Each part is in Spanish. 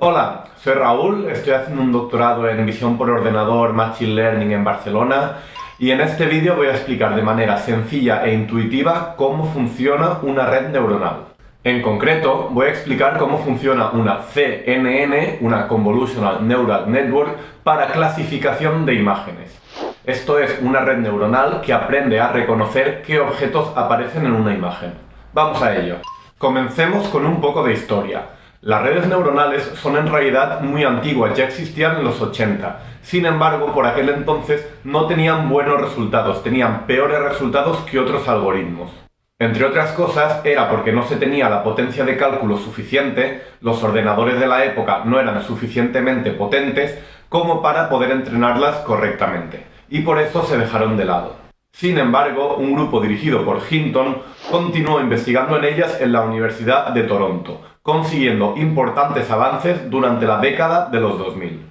Hola, soy Raúl, estoy haciendo un doctorado en visión por ordenador Machine Learning en Barcelona y en este vídeo voy a explicar de manera sencilla e intuitiva cómo funciona una red neuronal. En concreto, voy a explicar cómo funciona una CNN, una Convolutional Neural Network, para clasificación de imágenes. Esto es una red neuronal que aprende a reconocer qué objetos aparecen en una imagen. Vamos a ello. Comencemos con un poco de historia. Las redes neuronales son en realidad muy antiguas, ya existían en los 80. Sin embargo, por aquel entonces no tenían buenos resultados, tenían peores resultados que otros algoritmos. Entre otras cosas, era porque no se tenía la potencia de cálculo suficiente, los ordenadores de la época no eran suficientemente potentes como para poder entrenarlas correctamente, y por eso se dejaron de lado. Sin embargo, un grupo dirigido por Hinton continuó investigando en ellas en la Universidad de Toronto, consiguiendo importantes avances durante la década de los 2000.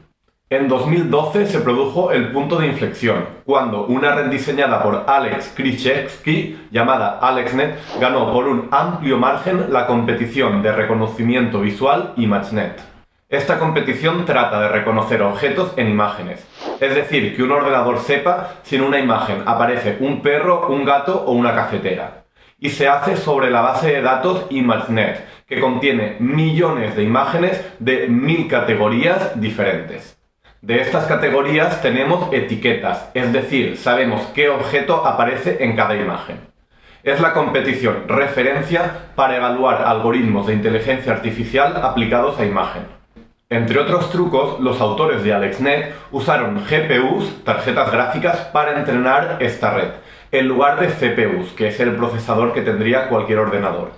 En 2012 se produjo el punto de inflexión, cuando una red diseñada por Alex Krizhevsky, llamada AlexNet, ganó por un amplio margen la competición de reconocimiento visual ImageNet. Esta competición trata de reconocer objetos en imágenes, es decir, que un ordenador sepa si en una imagen aparece un perro, un gato o una cafetera. Y se hace sobre la base de datos ImageNet, que contiene millones de imágenes de 1000 categorías diferentes. De estas categorías tenemos etiquetas, es decir, sabemos qué objeto aparece en cada imagen. Es la competición referencia para evaluar algoritmos de inteligencia artificial aplicados a imagen. Entre otros trucos, los autores de AlexNet usaron GPUs, tarjetas gráficas, para entrenar esta red, en lugar de CPUs, que es el procesador que tendría cualquier ordenador.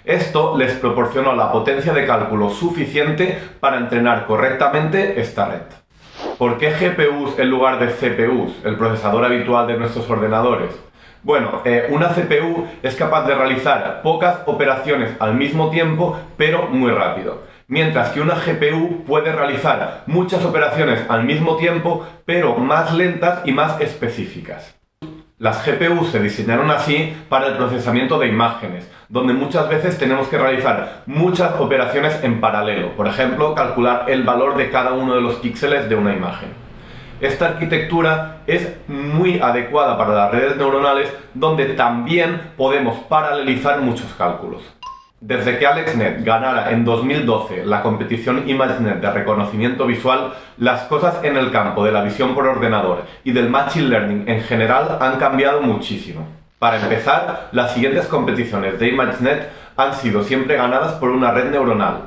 Esto les proporcionó la potencia de cálculo suficiente para entrenar correctamente esta red. ¿Por qué GPUs en lugar de CPUs, el procesador habitual de nuestros ordenadores? Bueno, una CPU es capaz de realizar pocas operaciones al mismo tiempo, pero muy rápido. Mientras que una GPU puede realizar muchas operaciones al mismo tiempo, pero más lentas y más específicas. Las GPUs se diseñaron así para el procesamiento de imágenes, donde muchas veces tenemos que realizar muchas operaciones en paralelo, por ejemplo, calcular el valor de cada uno de los píxeles de una imagen. Esta arquitectura es muy adecuada para las redes neuronales, donde también podemos paralelizar muchos cálculos. Desde que AlexNet ganara en 2012 la competición ImageNet de reconocimiento visual, las cosas en el campo de la visión por ordenador y del Machine Learning en general han cambiado muchísimo. Para empezar, las siguientes competiciones de ImageNet han sido siempre ganadas por una red neuronal,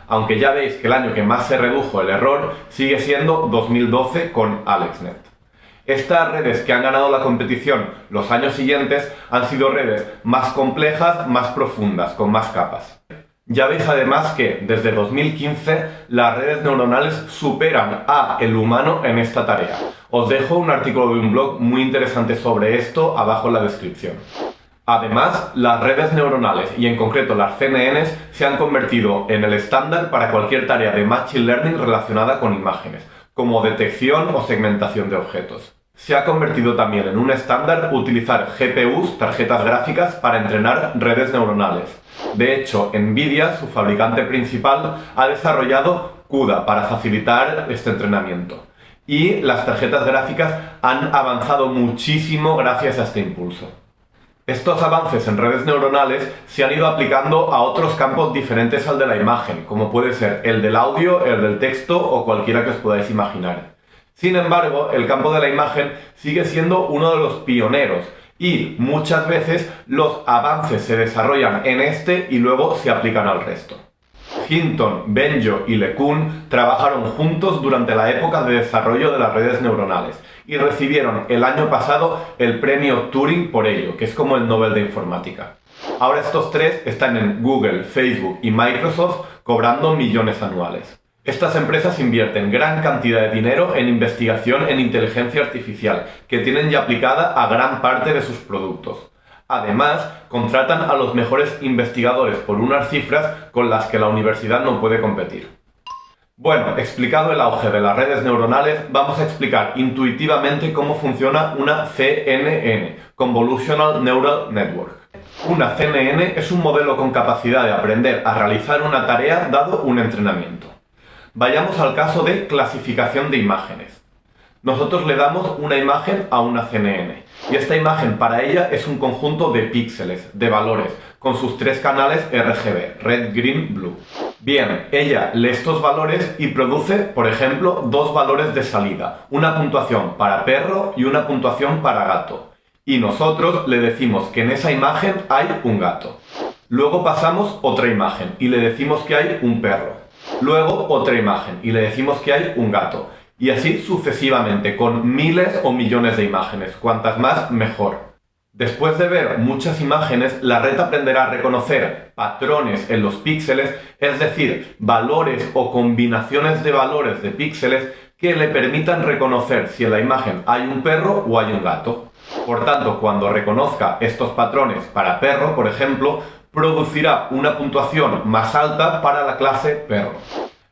aunque ya veis que el año que más se redujo el error sigue siendo 2012 con AlexNet. Estas redes que han ganado la competición los años siguientes han sido redes más complejas, más profundas, con más capas. Ya veis además que desde 2015 las redes neuronales superan al humano en esta tarea. Os dejo un artículo de un blog muy interesante sobre esto abajo en la descripción. Además, las redes neuronales, y en concreto las CNNs, se han convertido en el estándar para cualquier tarea de Machine Learning relacionada con imágenes, como detección o segmentación de objetos. Se ha convertido también en un estándar utilizar GPUs, tarjetas gráficas, para entrenar redes neuronales. De hecho, Nvidia, su fabricante principal, ha desarrollado CUDA para facilitar este entrenamiento. Y las tarjetas gráficas han avanzado muchísimo gracias a este impulso. Estos avances en redes neuronales se han ido aplicando a otros campos diferentes al de la imagen, como puede ser el del audio, el del texto o cualquiera que os podáis imaginar. Sin embargo, el campo de la imagen sigue siendo uno de los pioneros y muchas veces los avances se desarrollan en este y luego se aplican al resto. Hinton, Benjo y LeCun trabajaron juntos durante la época de desarrollo de las redes neuronales y recibieron el año pasado el premio Turing por ello, que es como el Nobel de Informática. Ahora estos tres están en Google, Facebook y Microsoft cobrando millones anuales. Estas empresas invierten gran cantidad de dinero en investigación en inteligencia artificial, que tienen ya aplicada a gran parte de sus productos. Además, contratan a los mejores investigadores por unas cifras con las que la universidad no puede competir. Bueno, explicado el auge de las redes neuronales, vamos a explicar intuitivamente cómo funciona una CNN, Convolutional Neural Network. Una CNN es un modelo con capacidad de aprender a realizar una tarea dado un entrenamiento. Vayamos al caso de clasificación de imágenes. Nosotros le damos una imagen a una CNN y esta imagen para ella es un conjunto de píxeles, de valores, con sus 3 canales RGB, Red, Green, Blue. Bien, ella lee estos valores y produce, por ejemplo, 2 valores de salida, una puntuación para perro y una puntuación para gato. Y nosotros le decimos que en esa imagen hay un gato. Luego pasamos otra imagen y le decimos que hay un perro. Luego otra imagen y le decimos que hay un gato. Y así sucesivamente, con miles o millones de imágenes. Cuantas más, mejor. Después de ver muchas imágenes, la red aprenderá a reconocer patrones en los píxeles, es decir, valores o combinaciones de valores de píxeles que le permitan reconocer si en la imagen hay un perro o hay un gato. Por tanto, cuando reconozca estos patrones para perro, por ejemplo, producirá una puntuación más alta para la clase perro.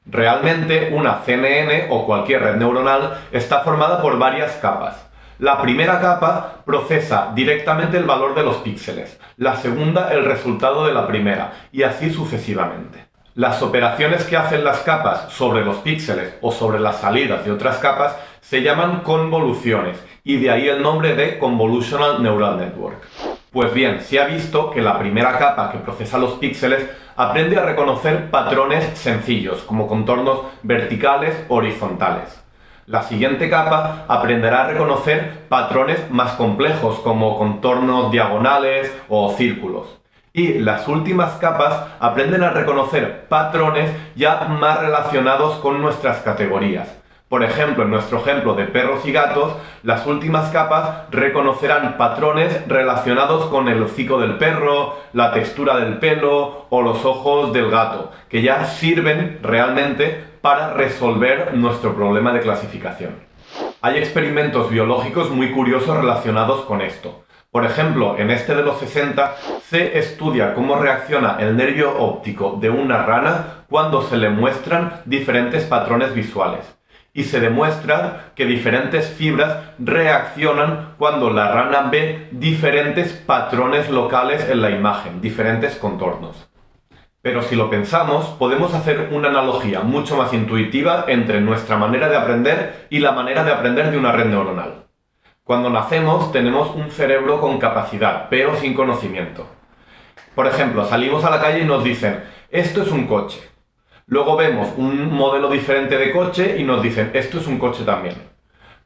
Realmente, una CNN o cualquier red neuronal está formada por varias capas. La primera capa procesa directamente el valor de los píxeles, la segunda el resultado de la primera, y así sucesivamente. Las operaciones que hacen las capas sobre los píxeles o sobre las salidas de otras capas se llaman convoluciones, y de ahí el nombre de Convolutional Neural Network. Pues bien, se ha visto que la primera capa que procesa los píxeles aprende a reconocer patrones sencillos, como contornos verticales o horizontales. La siguiente capa aprenderá a reconocer patrones más complejos, como contornos diagonales o círculos. Y las últimas capas aprenden a reconocer patrones ya más relacionados con nuestras categorías. Por ejemplo, en nuestro ejemplo de perros y gatos, las últimas capas reconocerán patrones relacionados con el hocico del perro, la textura del pelo o los ojos del gato, que ya sirven realmente para resolver nuestro problema de clasificación. Hay experimentos biológicos muy curiosos relacionados con esto. Por ejemplo, en este de los 60 se estudia cómo reacciona el nervio óptico de una rana cuando se le muestran diferentes patrones visuales. Y se demuestra que diferentes fibras reaccionan cuando la rana ve diferentes patrones locales en la imagen, diferentes contornos. Pero si lo pensamos, podemos hacer una analogía mucho más intuitiva entre nuestra manera de aprender y la manera de aprender de una red neuronal. Cuando nacemos tenemos un cerebro con capacidad, pero sin conocimiento. Por ejemplo, salimos a la calle y nos dicen, esto es un coche. Luego vemos un modelo diferente de coche y nos dicen, esto es un coche también.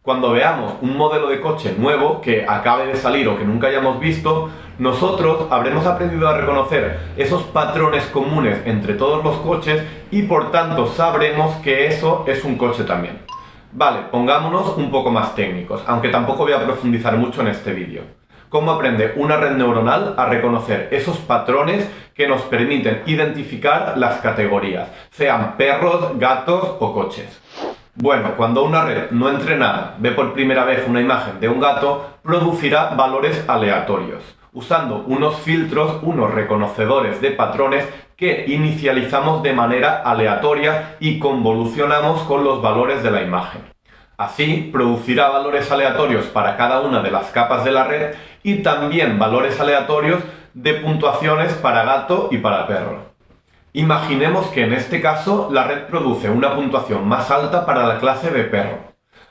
Cuando veamos un modelo de coche nuevo que acabe de salir o que nunca hayamos visto, nosotros habremos aprendido a reconocer esos patrones comunes entre todos los coches y por tanto sabremos que eso es un coche también. Vale, pongámonos un poco más técnicos, aunque tampoco voy a profundizar mucho en este vídeo. ¿Cómo aprende una red neuronal a reconocer esos patrones que nos permiten identificar las categorías, sean perros, gatos o coches? Bueno, cuando una red no entrenada ve por primera vez una imagen de un gato, producirá valores aleatorios, usando unos filtros, unos reconocedores de patrones que inicializamos de manera aleatoria y convolucionamos con los valores de la imagen. Así, producirá valores aleatorios para cada una de las capas de la red y también valores aleatorios de puntuaciones para gato y para perro. Imaginemos que en este caso la red produce una puntuación más alta para la clase de perro.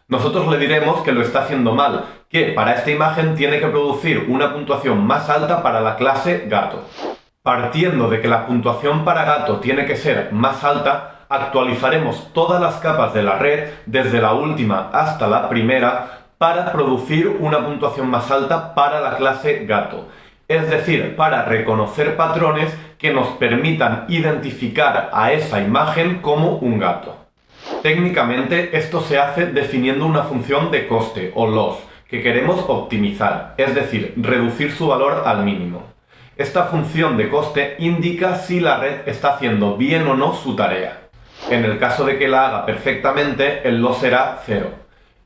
Nosotros le diremos que lo está haciendo mal, que para esta imagen tiene que producir una puntuación más alta para la clase gato. Partiendo de que la puntuación para gato tiene que ser más alta, actualizaremos todas las capas de la red, desde la última hasta la primera, para producir una puntuación más alta para la clase gato. Es decir, para reconocer patrones que nos permitan identificar a esa imagen como un gato. Técnicamente esto se hace definiendo una función de coste o loss que queremos optimizar, es decir, reducir su valor al mínimo. Esta función de coste indica si la red está haciendo bien o no su tarea. En el caso de que la haga perfectamente, el loss será 0.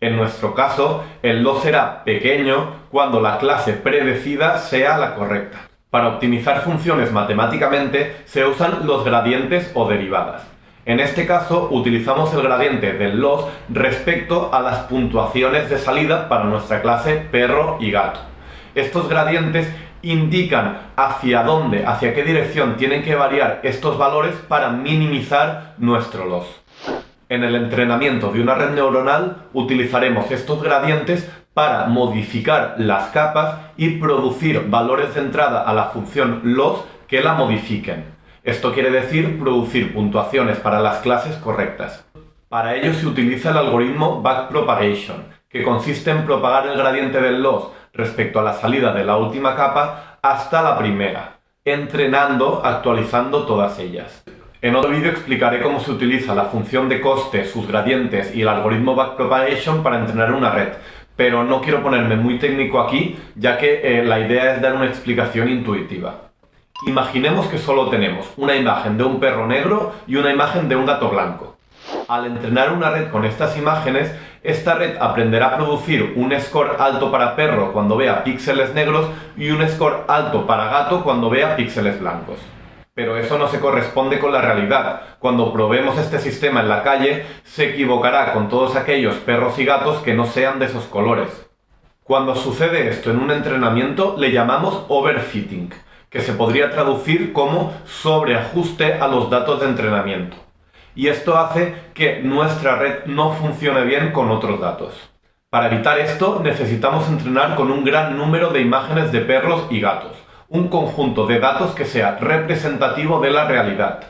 En nuestro caso, el loss será pequeño cuando la clase predecida sea la correcta. Para optimizar funciones matemáticamente se usan los gradientes o derivadas. En este caso utilizamos el gradiente del loss respecto a las puntuaciones de salida para nuestra clase perro y gato. Estos gradientes indican hacia dónde, hacia qué dirección tienen que variar estos valores para minimizar nuestro loss. En el entrenamiento de una red neuronal utilizaremos estos gradientes para modificar las capas y producir valores de entrada a la función loss que la modifiquen. Esto quiere decir producir puntuaciones para las clases correctas. Para ello se utiliza el algoritmo backpropagation, que consiste en propagar el gradiente del loss respecto a la salida de la última capa hasta la primera, entrenando, actualizando todas ellas. En otro vídeo explicaré cómo se utiliza la función de coste, sus gradientes y el algoritmo backpropagation para entrenar una red, pero no quiero ponerme muy técnico aquí, ya que la idea es dar una explicación intuitiva. Imaginemos que solo tenemos una imagen de un perro negro y una imagen de un gato blanco. Al entrenar una red con estas imágenes, esta red aprenderá a producir un score alto para perro cuando vea píxeles negros y un score alto para gato cuando vea píxeles blancos. Pero eso no se corresponde con la realidad. Cuando probemos este sistema en la calle, se equivocará con todos aquellos perros y gatos que no sean de esos colores. Cuando sucede esto en un entrenamiento, le llamamos overfitting, que se podría traducir como sobreajuste a los datos de entrenamiento. Y esto hace que nuestra red no funcione bien con otros datos. Para evitar esto, necesitamos entrenar con un gran número de imágenes de perros y gatos, un conjunto de datos que sea representativo de la realidad.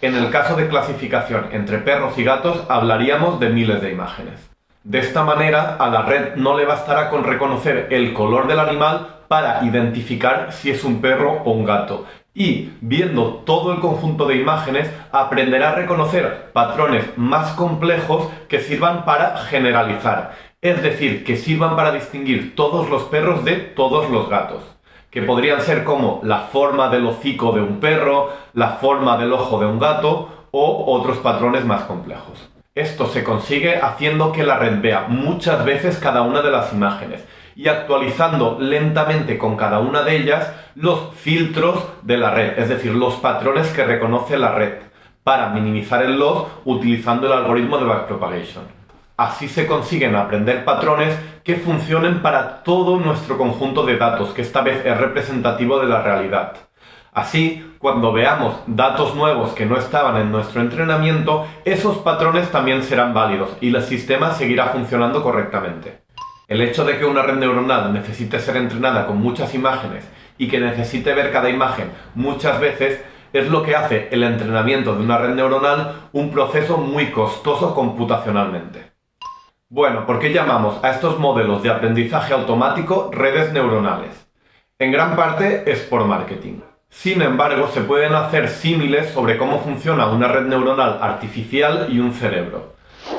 En el caso de clasificación entre perros y gatos, hablaríamos de miles de imágenes. De esta manera, a la red no le bastará con reconocer el color del animal para identificar si es un perro o un gato. Y, viendo todo el conjunto de imágenes, aprenderá a reconocer patrones más complejos que sirvan para generalizar, es decir, que sirvan para distinguir todos los perros de todos los gatos, que podrían ser como la forma del hocico de un perro, la forma del ojo de un gato o otros patrones más complejos. Esto se consigue haciendo que la red vea muchas veces cada una de las imágenes y actualizando lentamente con cada una de ellas los filtros de la red, es decir, los patrones que reconoce la red, para minimizar el loss utilizando el algoritmo de backpropagation. Así se consiguen aprender patrones que funcionen para todo nuestro conjunto de datos, que esta vez es representativo de la realidad. Así, cuando veamos datos nuevos que no estaban en nuestro entrenamiento, esos patrones también serán válidos y el sistema seguirá funcionando correctamente. El hecho de que una red neuronal necesite ser entrenada con muchas imágenes y que necesite ver cada imagen muchas veces es lo que hace el entrenamiento de una red neuronal un proceso muy costoso computacionalmente. Bueno, ¿por qué llamamos a estos modelos de aprendizaje automático redes neuronales? En gran parte es por marketing. Sin embargo, se pueden hacer símiles sobre cómo funciona una red neuronal artificial y un cerebro.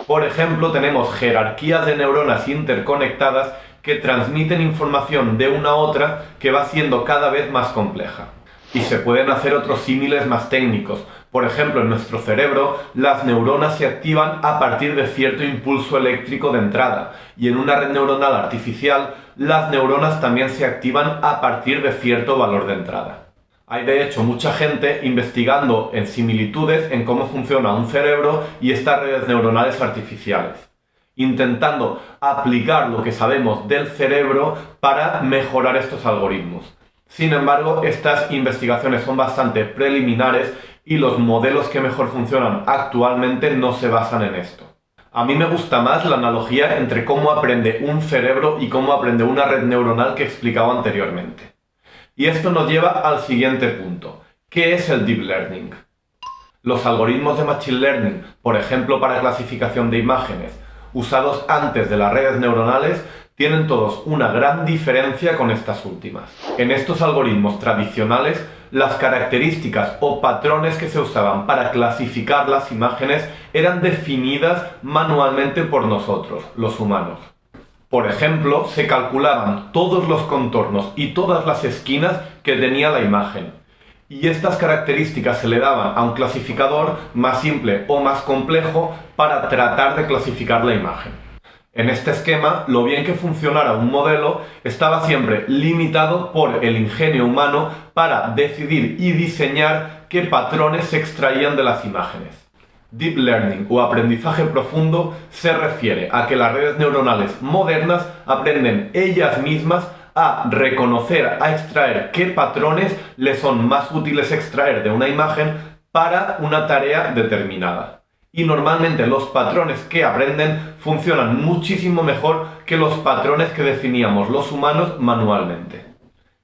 Por ejemplo, tenemos jerarquías de neuronas interconectadas que transmiten información de una a otra que va siendo cada vez más compleja. Y se pueden hacer otros símiles más técnicos. Por ejemplo, en nuestro cerebro, las neuronas se activan a partir de cierto impulso eléctrico de entrada, y en una red neuronal artificial, las neuronas también se activan a partir de cierto valor de entrada. Hay de hecho mucha gente investigando en similitudes en cómo funciona un cerebro y estas redes neuronales artificiales, intentando aplicar lo que sabemos del cerebro para mejorar estos algoritmos. Sin embargo, estas investigaciones son bastante preliminares y los modelos que mejor funcionan actualmente no se basan en esto. A mí me gusta más la analogía entre cómo aprende un cerebro y cómo aprende una red neuronal que explicaba anteriormente. Y esto nos lleva al siguiente punto. ¿Qué es el Deep Learning? Los algoritmos de Machine Learning, por ejemplo para clasificación de imágenes, usados antes de las redes neuronales, tienen todos una gran diferencia con estas últimas. En estos algoritmos tradicionales, las características o patrones que se usaban para clasificar las imágenes eran definidas manualmente por nosotros, los humanos. Por ejemplo, se calculaban todos los contornos y todas las esquinas que tenía la imagen. Y estas características se le daban a un clasificador más simple o más complejo para tratar de clasificar la imagen. En este esquema, lo bien que funcionara un modelo estaba siempre limitado por el ingenio humano para decidir y diseñar qué patrones se extraían de las imágenes. Deep Learning o aprendizaje profundo se refiere a que las redes neuronales modernas aprenden ellas mismas a reconocer, a extraer qué patrones les son más útiles extraer de una imagen para una tarea determinada. Y normalmente los patrones que aprenden funcionan muchísimo mejor que los patrones que definíamos los humanos manualmente.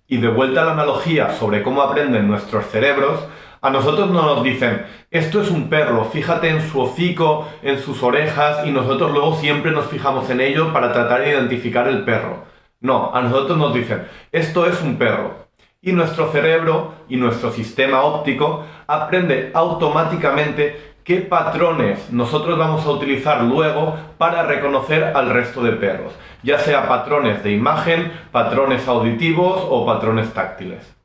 Y de vuelta a la analogía sobre cómo aprenden nuestros cerebros, a nosotros no nos dicen, esto es un perro, fíjate en su hocico, en sus orejas, y nosotros luego siempre nos fijamos en ello para tratar de identificar el perro. No, a nosotros nos dicen, esto es un perro. Y nuestro cerebro y nuestro sistema óptico aprende automáticamente qué patrones nosotros vamos a utilizar luego para reconocer al resto de perros, ya sea patrones de imagen, patrones auditivos o patrones táctiles.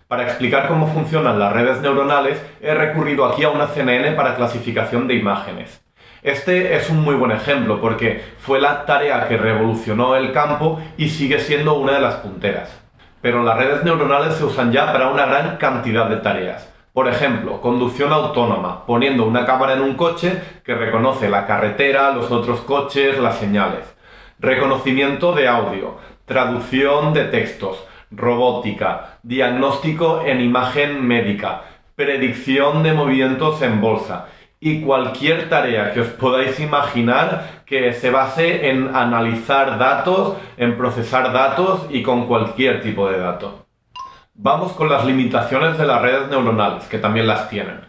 Para explicar cómo funcionan las redes neuronales, he recurrido aquí a una CNN para clasificación de imágenes. Este es un muy buen ejemplo porque fue la tarea que revolucionó el campo y sigue siendo una de las punteras. Pero las redes neuronales se usan ya para una gran cantidad de tareas. Por ejemplo, conducción autónoma, poniendo una cámara en un coche que reconoce la carretera, los otros coches, las señales. Reconocimiento de audio, traducción de textos, robótica, diagnóstico en imagen médica, predicción de movimientos en bolsa y cualquier tarea que os podáis imaginar que se base en analizar datos, en procesar datos y con cualquier tipo de dato. Vamos con las limitaciones de las redes neuronales, que también las tienen.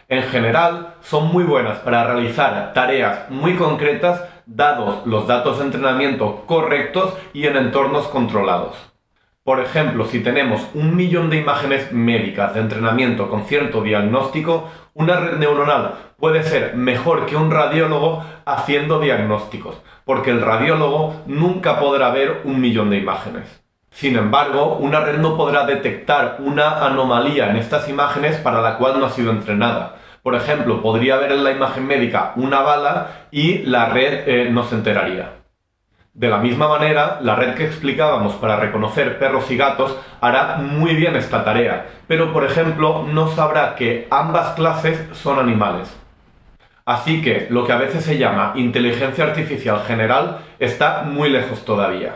En general, son muy buenas para realizar tareas muy concretas dados los datos de entrenamiento correctos y en entornos controlados. Por ejemplo, si tenemos 1.000.000 de imágenes médicas de entrenamiento con cierto diagnóstico, una red neuronal puede ser mejor que un radiólogo haciendo diagnósticos, porque el radiólogo nunca podrá ver 1.000.000 de imágenes. Sin embargo, una red no podrá detectar una anomalía en estas imágenes para la cual no ha sido entrenada. Por ejemplo, podría ver en la imagen médica una bala y la red no se enteraría. De la misma manera, la red que explicábamos para reconocer perros y gatos hará muy bien esta tarea, pero por ejemplo no sabrá que ambas clases son animales. Así que lo que a veces se llama inteligencia artificial general está muy lejos todavía.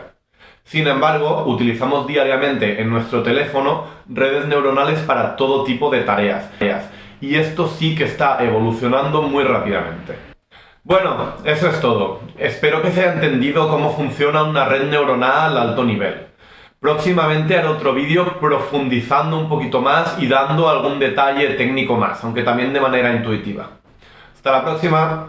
Sin embargo, utilizamos diariamente en nuestro teléfono redes neuronales para todo tipo de tareas, y esto sí que está evolucionando muy rápidamente. Bueno, eso es todo. Espero que se haya entendido cómo funciona una red neuronal a alto nivel. Próximamente haré otro vídeo profundizando un poquito más y dando algún detalle técnico más, aunque también de manera intuitiva. Hasta la próxima.